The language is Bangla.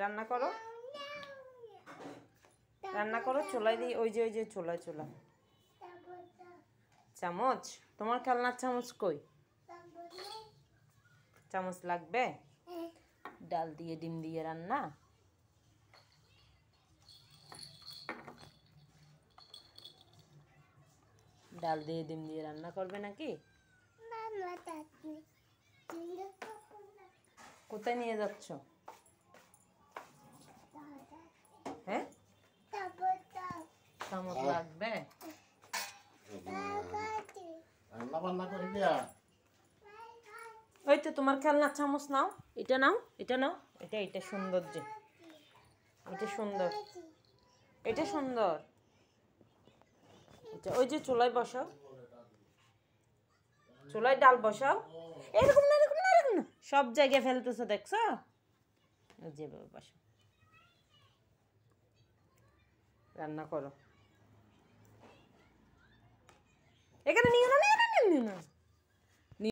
রান্না করো, রান্না করো। চুলায় দিয়ে ওই যে চুলা চুলা। চামচ, তোমার খেলনার চামচ কই? চামচ লাগবে? ডাল দিয়ে ডিম দিয়ে রান্না। ডাল দিয়ে ডিম দিয়ে রান্না করবে নাকি? কোথায় নিয়ে যাচ্ছ? হ্যাঁ, চামচ লাগবে। ওই তো তোমার খেলনার চামচ নাও, এটা নাও, এটা নাও, এটা সুন্দর, যে এটা সুন্দর, এটা সুন্দর। ওই যে চুলায় বসাও, চুলায় ডাল বসাও। এরকম না, এরকম না, এরকম না, সব জায়গায় ফেলতেছো, দেখছো? যেভাবে বসাও, রান্না করো। এখানে নিও না, নিও না, নিও না।